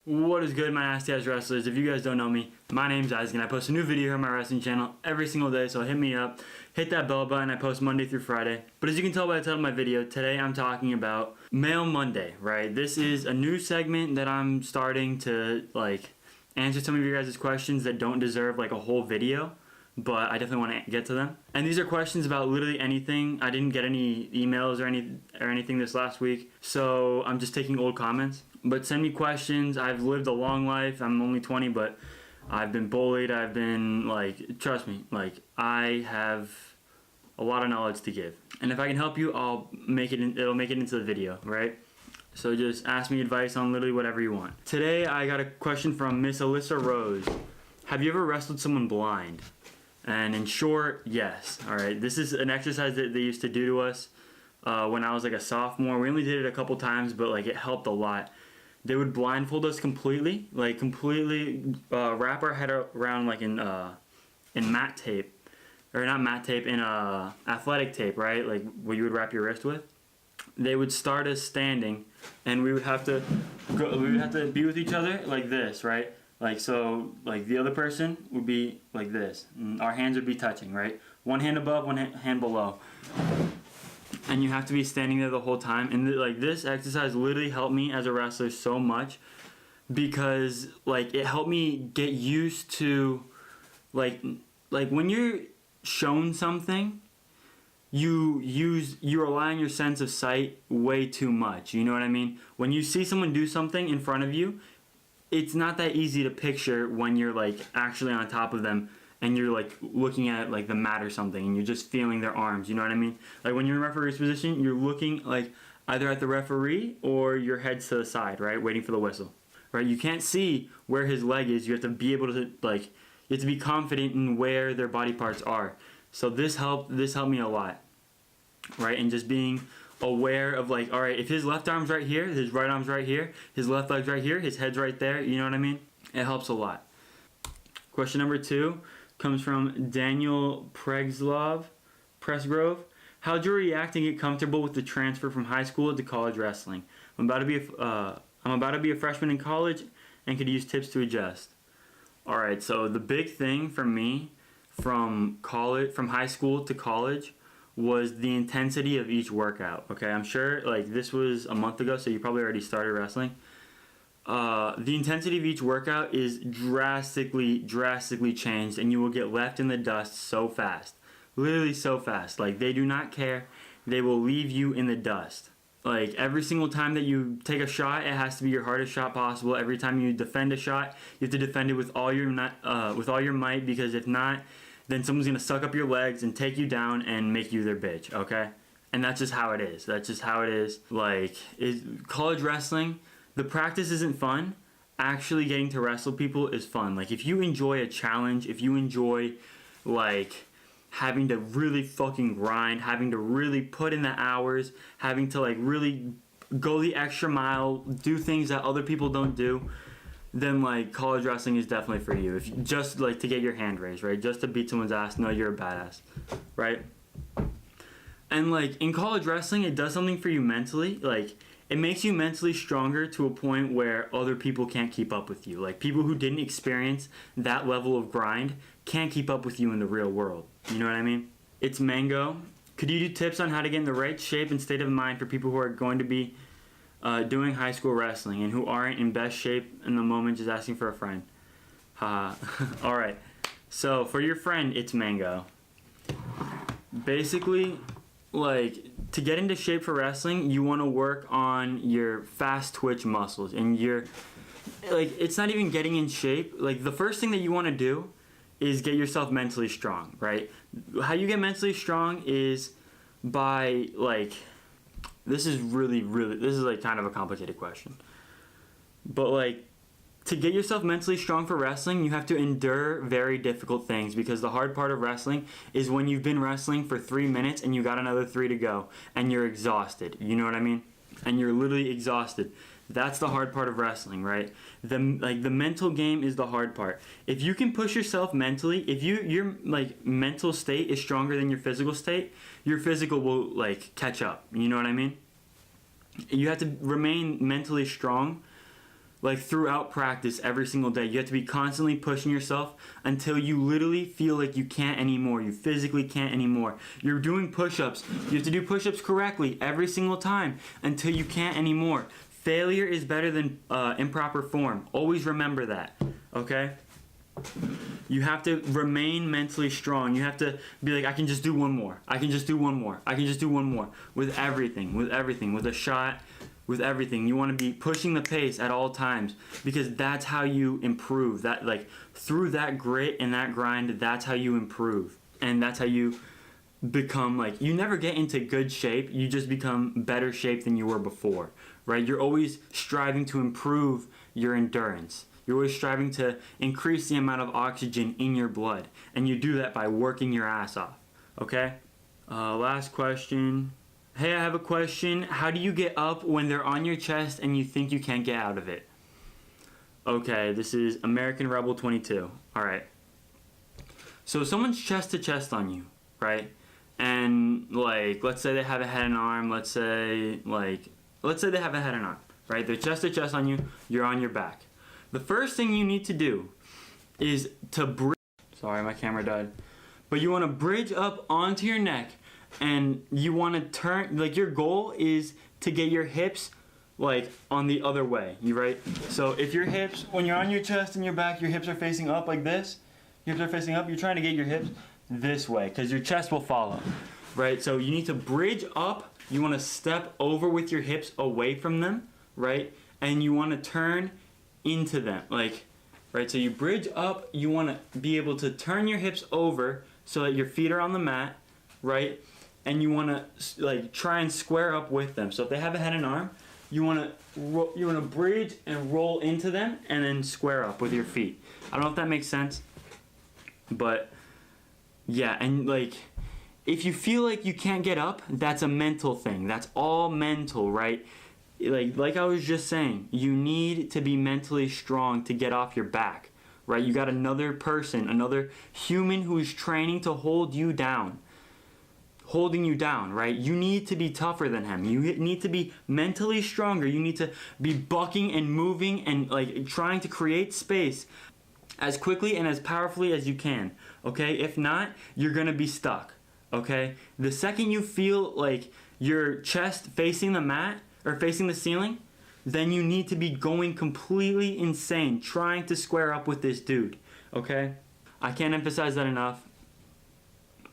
What is good, my nasty ass wrestlers? If you guys don't know me, my name's Isaac and I post a new video here on my wrestling channel every single day, so hit me up, hit that bell button. I post Monday through Friday. But as you can tell by the title of my video, today I'm talking about Mail Monday, right? This is a new segment that I'm starting to answer some of your guys' questions that don't deserve a whole video, but I definitely want to get to them. And these are questions about literally anything. I didn't get any emails or anything this last week, so I'm just taking old comments. But send me questions. I've lived a long life. I'm only 20, but I've been bullied. I've been trust me, I have a lot of knowledge to give. And if I can help you, it'll make it into the video, right? So just ask me advice on literally whatever you want. Today I got a question from Miss Alyssa Rose. Have you ever wrestled someone blind? And in short, yes. All right, this is an exercise that they used to do to us when I was a sophomore. We only did it a couple times, but it helped a lot. They would blindfold us completely, wrap our head around in mat tape, or not mat tape, in athletic tape, right? What you would wrap your wrist with. They would start us standing, and we would have to be with each other like this, right? The other person would be like this, and our hands would be touching, right? One hand above, one hand below. And you have to be standing there the whole time. And this exercise literally helped me as a wrestler so much, because it helped me get used to when you're shown something, you rely on your sense of sight way too much. You know what I mean? When you see someone do something in front of you, it's not that easy to picture when you're actually on top of them and you're looking at the mat or something and you're just feeling their arms. You know what I mean? When you're in referee's position, you're looking either at the referee or your head's to the side, right, waiting for the whistle, right? You can't see where his leg is. You have to be able to you have to be confident in where their body parts are. So this helped me a lot, right? And just being aware of all right, if his left arm's right here, his right arm's right here, his left leg's right here, his head's right there, you know what I mean? It helps a lot. Question number 2 comes from Daniel Presgrove. How'd you react and get comfortable with the transfer from high school to college wrestling? I'm about to be a freshman in college and could use tips to adjust. All right, so the big thing for me from high school to college was the intensity of each workout. Okay, I'm sure this was a month ago, so you probably already started wrestling. The intensity of each workout is drastically changed, and you will get left in the dust so fast. Literally so fast. They do not care. They will leave you in the dust. Every single time that you take a shot, it has to be your hardest shot possible. Every time you defend a shot, you have to defend it with all your might, because if not, then someone's gonna suck up your legs and take you down and make you their bitch, okay? And that's just how it is. College wrestling, the practice isn't fun. Actually getting to wrestle people is fun. If you enjoy a challenge, if you enjoy having to really fucking grind, having to really put in the hours, having to really go the extra mile, do things that other people don't do, then college wrestling is definitely for you. If you just to get your hand raised, right? Just to beat someone's ass, no, you're a badass, right? And in college wrestling, it does something for you mentally. It makes you mentally stronger to a point where other people can't keep up with you. People who didn't experience that level of grind can't keep up with you in the real world. You know what I mean? It's Mango. Could you do tips on how to get in the right shape and state of mind for people who are going to be doing high school wrestling and who aren't in best shape in the moment, just asking for a friend? Haha. All right. So for your friend, it's Mango. Basically, to get into shape for wrestling, you want to work on your fast twitch muscles and it's not even getting in shape. The first thing that you want to do is get yourself mentally strong, right? How you get mentally strong is by this is kind of a complicated question. But to get yourself mentally strong for wrestling, you have to endure very difficult things, because the hard part of wrestling is when you've been wrestling for 3 minutes and you got another 3 to go and you're exhausted. You know what I mean? And you're literally exhausted. That's the hard part of wrestling, right? The mental game is the hard part. If you can push yourself mentally, if your mental state is stronger than your physical state, your physical will catch up. You know what I mean? You have to remain mentally strong like throughout practice every single day. You have to be constantly pushing yourself until you literally feel like you can't anymore. You physically can't anymore. You're doing push-ups. You have to do push-ups correctly every single time until you can't anymore. Failure is better than improper form. Always remember that, okay? You have to remain mentally strong. You have to be like, I can just do one more. I can just do one more. I can just do one more. With everything, with a shot, with everything. You want to be pushing the pace at all times, because that's how you improve. That, like, through that grit and that grind, that's how you improve. And that's how you become, like, you never get into good shape. You just become better shape than you were before, right? You're always striving to improve your endurance. You're always striving to increase the amount of oxygen in your blood. And you do that by working your ass off. Okay? Last question. Hey, I have a question. How do you get up when they're on your chest and you think you can't get out of it? Okay, this is American Rebel 22. Alright. So someone's chest to chest on you, right? And, like, let's say they have a head and arm. Let's say they have a head and arm, right? They're chest to chest on you. You're on your back. The first thing you need to do is to bridge. Sorry, my camera died. But you want to bridge up onto your neck, and you want to turn, like, your goal is to get your hips, like, on the other way, right? So if your hips, when you're on your chest and your back, your hips are facing up like this, your hips are facing up, you're trying to get your hips this way, because your chest will follow, right? So you need to bridge up. You want to step over with your hips away from them, right? And you want to turn into them, like, right? So you bridge up, you want to be able to turn your hips over so that your feet are on the mat, right? And you want to, like, try and square up with them. So if they have a head and arm, you want to bridge and roll into them and then square up with your feet. I don't know if that makes sense, but yeah. And, like, if you feel like you can't get up, that's a mental thing. That's all mental, right? Like I was just saying, you need to be mentally strong to get off your back, right? You got another person, another human who is training to hold you down, holding you down, right? You need to be tougher than him. You need to be mentally stronger. You need to be bucking and moving and, like, trying to create space as quickly and as powerfully as you can, okay? If not, you're gonna be stuck, okay? The second you feel like your chest facing the mat, or facing the ceiling, then you need to be going completely insane trying to square up with this dude, okay? I can't emphasize that enough.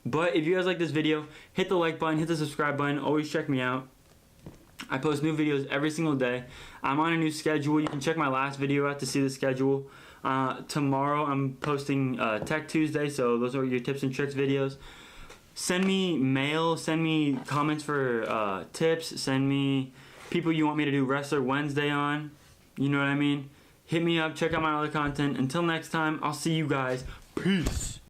But if you guys like this video, hit the like button, hit the subscribe button, always check me out. I post new videos every single day. I'm on a new schedule. You can check my last video out to see the schedule. Tomorrow I'm posting Tech Tuesday, so those are your tips and tricks videos. Send me mail, send me comments for tips, send me people you want me to do Wrestler Wednesday on. You know what I mean? Hit me up, check out my other content. Until next time, I'll see you guys. Peace.